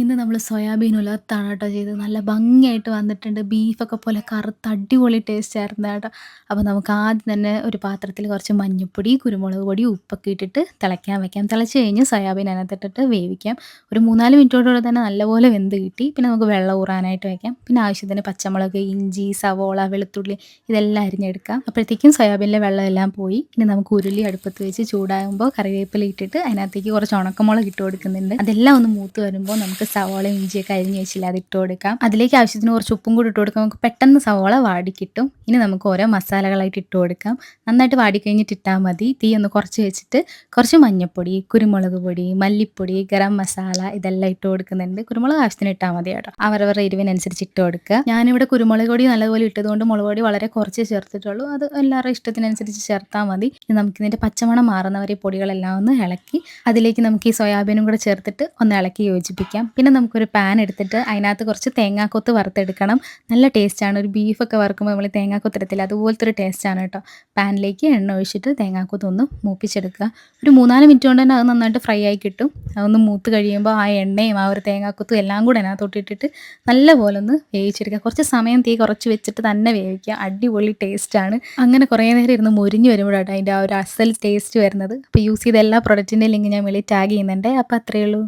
ഇന്ന് നമ്മൾ സോയാബീൻ ഉലർത്താണ് കേട്ടോ ചെയ്തത്. നല്ല ഭംഗിയായിട്ട് വന്നിട്ടുണ്ട്. ബീഫൊക്കെ പോലെ കറുത്ത് അടിപൊളി ടേസ്റ്റ് ആയിരുന്നു കേട്ടോ. അപ്പോൾ നമുക്ക് ആദ്യം തന്നെ ഒരു പാത്രത്തിൽ കുറച്ച് മഞ്ഞൾപ്പൊടി, കുരുമുളക് പൊടി, ഉപ്പൊക്കെ ഇട്ടിട്ട് തിളയ്ക്കാൻ വെക്കാം. തിളച്ച് കഴിഞ്ഞ് സോയാബീൻ അതിനകത്തിട്ടിട്ട് വേവിക്കാം. ഒരു 3, 4 മിനിറ്റോടുകൂടെ തന്നെ നല്ലപോലെ വെന്ത് കിട്ടി. പിന്നെ നമുക്ക് വെള്ളം ഊറാനായിട്ട് വെക്കാം. പിന്നെ ആവശ്യത്തിന് പച്ചമുളക്, ഇഞ്ചി, സവോള, വെളുത്തുള്ളി ഇതെല്ലാം അരിഞ്ഞെടുക്കാം. അപ്പോഴത്തേക്കും സോയാബീനിലെ വെള്ളം എല്ലാം പോയി. ഇനി നമുക്ക് ഉരുളി അടുപ്പത്ത് വെച്ച് ചൂടാകുമ്പോൾ കറിവേപ്പില ഇട്ടിട്ട് അതിനകത്തേക്ക് കുറച്ച് ഉണക്കമുളക് ഇട്ട് കൊടുക്കുന്നുണ്ട്. അതെല്ലാം ഒന്ന് മൂത്ത് വരുമ്പോൾ നമുക്ക് സവോളയും ഇഞ്ചിയൊക്കെ അരിഞ്ഞ് വെച്ചില്ല അത് ഇട്ട് കൊടുക്കാം. അതിലേക്ക് ആവശ്യത്തിന് കുറച്ച് ഉപ്പും കൂടി ഇട്ട് കൊടുക്കാം. നമുക്ക് പെട്ടെന്ന് സവോള വാടി കിട്ടും. ഇനി നമുക്ക് ഓരോ മസാലകളായിട്ട് ഇട്ട് കൊടുക്കാം. നന്നായിട്ട് വാടിക്കഴിഞ്ഞിട്ട് ഇട്ടാൽ മതി. തീ ഒന്ന് കുറച്ച് വെച്ചിട്ട് കുറച്ച് മഞ്ഞൾപ്പൊടി, കുരുമുളക് പൊടി, മല്ലിപ്പൊടി, ഗരം മസാല ഇതെല്ലാം ഇട്ട് കൊടുക്കുന്നുണ്ട്. കുരുമുളക് ആവശ്യത്തിന് ഇട്ടാൽ മതി കേട്ടോ. അവരവരുടെ എരിവിനനുസരിച്ച് ഇട്ട് കൊടുക്കുക. ഞാനിവിടെ കുരുമുളക് പൊടി നല്ലപോലെ ഇട്ടതുകൊണ്ട് മുളക് പൊടി വളരെ കുറച്ചേ ചേർത്തിട്ടുള്ളൂ. അത് എല്ലാവരുടെ ഇഷ്ടത്തിനനുസരിച്ച് ചേർത്താൽ മതി. ഇനി നമുക്കിതിൻ്റെ പച്ചമണം മാറുന്നവരെ ഈ പൊടികളെല്ലാം ഒന്ന് ഇളക്കി അതിലേക്ക് നമുക്ക് ഈ സോയാബീനും കൂടെ ചേർത്തിട്ട് ഒന്ന് ഇളക്കി യോജിപ്പിക്കാം. പിന്നെ നമുക്കൊരു പാൻ എടുത്തിട്ട് അതിനകത്ത് കുറച്ച് തേങ്ങാക്കൊത്ത് വറുത്തെടുക്കണം. നല്ല ടേസ്റ്റാണ്. ഒരു ബീഫൊക്കെ വറുക്കുമ്പോൾ നമ്മൾ തേങ്ങാക്കൊത്ത് ഇടത്തില്ല, അതുപോലത്തെ ഒരു ടേസ്റ്റാണ് കേട്ടോ. പാനിലേക്ക് എണ്ണ ഒഴിച്ചിട്ട് തേങ്ങാക്കൊത്ത് ഒന്ന് മൂപ്പിച്ചെടുക്കുക. ഒരു 3, 4 മിനിറ്റ് കൊണ്ട് തന്നെ അത് നന്നായിട്ട് ഫ്രൈ ആയി കിട്ടും. അതൊന്ന് മൂത്ത് കഴിയുമ്പോൾ ആ എണ്ണയും ആ ഒരു തേങ്ങാക്കൊത്തും എല്ലാം കൂടെ അതിനകത്തോട്ട് ഇട്ടിട്ട് നല്ലപോലെ ഒന്ന് വേവിച്ചെടുക്കുക. കുറച്ച് സമയം തീ കുറച്ച് വെച്ചിട്ട് തന്നെ വേവിക്കുക. അടിപൊളി ടേസ്റ്റാണ്. അങ്ങനെ കുറേ നേരം ഇരുന്ന് മൊരിഞ്ഞ് വരുമ്പോഴാണ് അതിൻ്റെ ആ ഒരു അസൽ ടേസ്റ്റ് വരുന്നത്. അപ്പോൾ യൂസ് ചെയ്ത എല്ലാ പ്രൊഡക്റ്റിൻ്റെയും ലിങ്ക് ഞാൻ വെളിയിൽ ടാഗ് ചെയ്യുന്നുണ്ട്. അപ്പോൾ അത്രയേ ഉള്ളൂ.